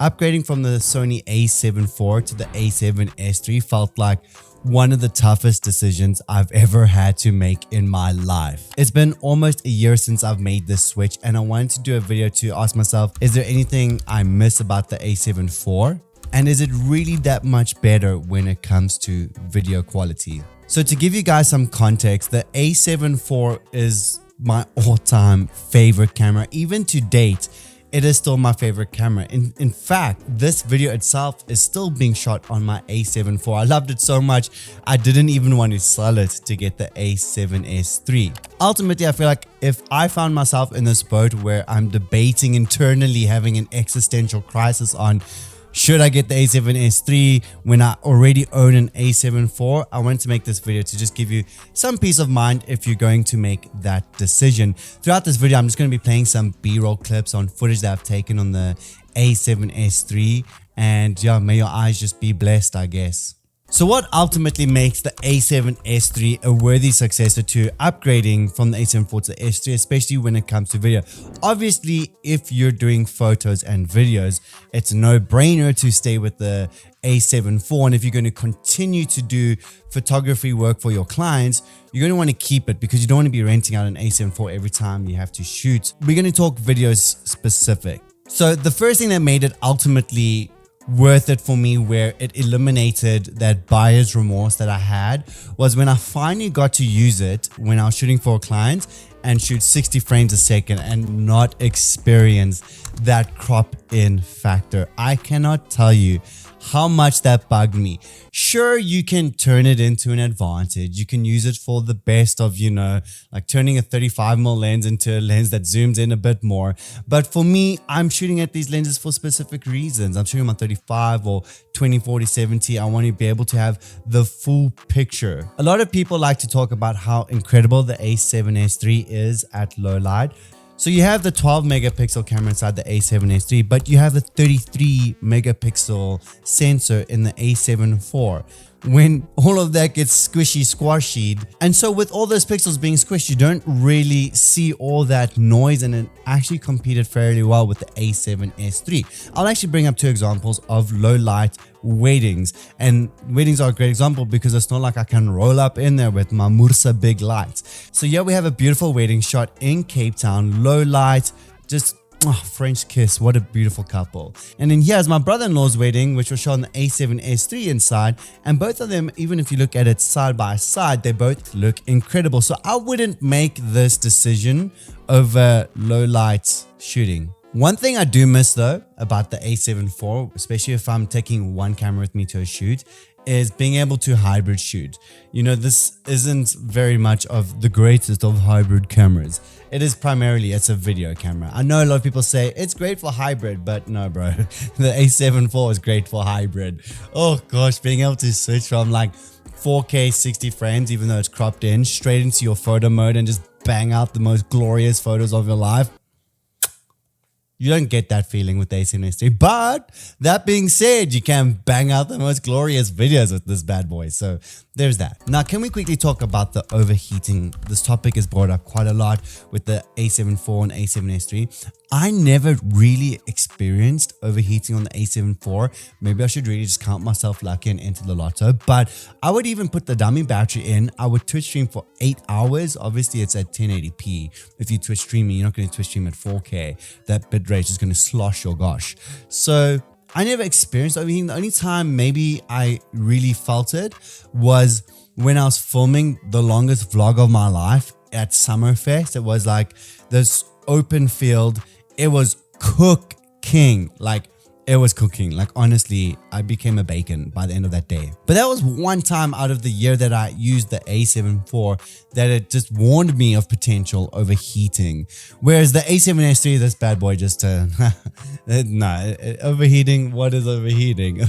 Upgrading from the Sony A7 IV to the A7S III felt like one of the toughest decisions I've ever had to make in my life. It's been almost a year since I've made this switch, and I wanted to do a video to ask myself, is there anything I miss about the A7 IV? And is it really that much better when it comes to video quality? So to give you guys some context, the A7 IV is my all-time favorite camera. Even to date, it is still my favorite camera. In fact, this video itself is still being shot on my A7 IV. I loved it so much, I didn't even want to sell it to get the A7S III. Ultimately, I feel like if I found myself in this boat where I'm debating internally, having an existential crisis on should I get the A7S III when I already own an A7 IV, I wanted to make this video to just give you some peace of mind if you're going to make that decision. Throughout this video, I'm just going to be playing some B-roll clips on footage that I've taken on the A7S III, and yeah, may your eyes just be blessed, I guess. So what ultimately makes the A7S III a worthy successor to upgrading from the A7 IV to the S III, especially when it comes to video? Obviously, if you're doing photos and videos, it's a no-brainer to stay with the A7 IV. And if you're going to continue to do photography work for your clients, you're going to want to keep it because you don't want to be renting out an A7 IV every time you have to shoot. We're going to talk videos specific. So the first thing that made it ultimately worth it for me, where it eliminated that buyer's remorse that I had, was when I finally got to use it when I was shooting for a client and shoot 60 frames a second and not experience that crop in factor. I cannot tell you how much that bugged me. Sure, you can turn it into an advantage. You can use it for the best of, like turning a 35mm lens into a lens that zooms in a bit more. But for me, I'm shooting at these lenses for specific reasons. I'm shooting my 35 or 20-40-70. I want to be able to have the full picture. A lot of people like to talk about how incredible the A7S III is at low light. So you have the 12 megapixel camera inside the A7S III, but you have the 33 megapixel sensor in the A7 IV. When all of that gets squishy. And so with all those pixels being squished, you don't really see all that noise, and it actually competed fairly well with the A7S III. I'll actually bring up two examples of low light weddings, and weddings are a great example because it's not like I can roll up in there with my Mursa big lights. So yeah, we have a beautiful wedding shot in Cape Town, low light, just French kiss, what a beautiful couple. And then here's my brother-in-law's wedding, which was shot on the A7S III inside, and both of them, even if you look at it side by side, they both look incredible. So I wouldn't make this decision over low light shooting. One thing I do miss though about the A7 IV, especially if I'm taking one camera with me to a shoot, is being able to hybrid shoot. This isn't very much of the greatest of hybrid cameras. It is primarily, it's a video camera. I know a lot of people say it's great for hybrid, but no, bro. The A7 IV is great for hybrid. Oh gosh, being able to switch from like 4K 60 frames, even though it's cropped in, straight into your photo mode and just bang out the most glorious photos of your life. You don't get that feeling with the A7S III, but that being said, you can bang out the most glorious videos with this bad boy. So there's that. Now, can we quickly talk about the overheating? This topic is brought up quite a lot with the A7 IV and A7S III. I never really experienced overheating on the A7 IV. Maybe I should really just count myself lucky and enter the lotto, but I would even put the dummy battery in. I would Twitch stream for 8 hours. Obviously, it's at 1080p. If you Twitch streaming, you're not going to Twitch stream at 4K. That bitrate is going to slosh your gosh. So I never experienced overheating. The only time maybe I really felt it was when I was filming the longest vlog of my life at Summerfest. It was like this open field. It was cooking. It was cooking. Like, honestly, I became a bacon by the end of that day. But that was one time out of the year that I used the A7 IV that it just warned me of potential overheating. Whereas the A7S III, this bad boy just, overheating, what is overheating?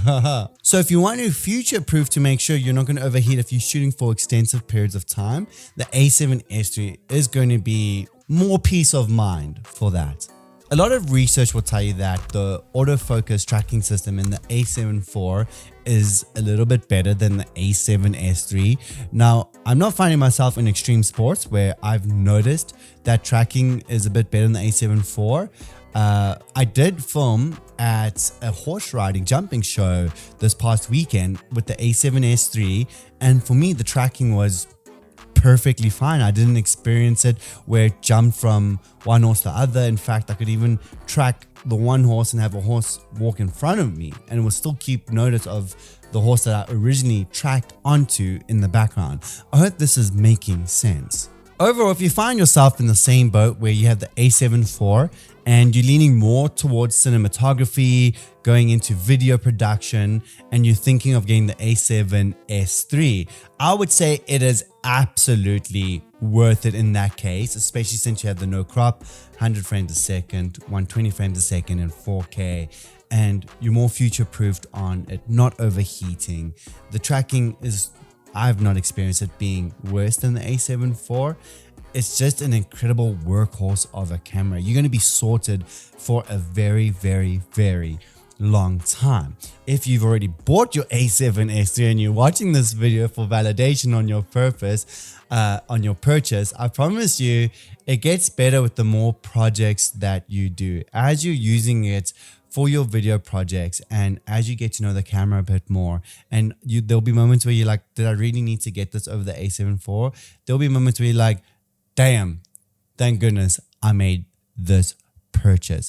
So if you want to future-proof to make sure you're not going to overheat if you're shooting for extensive periods of time, the A7S III is going to be more peace of mind for that. A lot of research will tell you that the autofocus tracking system in the A7 IV is a little bit better than the A7S III. Now, I'm not finding myself in extreme sports where I've noticed that tracking is a bit better than the A7 IV. I did film at a horse riding jumping show this past weekend with the A7S III, and for me the tracking was perfectly fine. I didn't experience it where it jumped from one horse to the other. In fact, I could even track the one horse and have a horse walk in front of me, and it would still keep notice of the horse that I originally tracked onto in the background. I hope this is making sense. Overall, if you find yourself in the same boat where you have the A7 IV and you're leaning more towards cinematography, going into video production, and you're thinking of getting the A7S III, I would say it is absolutely worth it in that case, especially since you have the no crop, 100 frames a second, 120 frames a second in 4K, and you're more future-proofed on it not overheating. The tracking is, I've not experienced it being worse than the A7 IV. It's just an incredible workhorse of a camera. You're going to be sorted for a very, very, very long time. If you've already bought your A7S III and you're watching this video for validation on your purpose, on your purchase, I promise you it gets better with the more projects that you do. As you're using it for your video projects and as you get to know the camera a bit more, and there'll be moments where you're like, did I really need to get this over the A7 IV? There'll be moments where you're like, damn, thank goodness I made this purchase.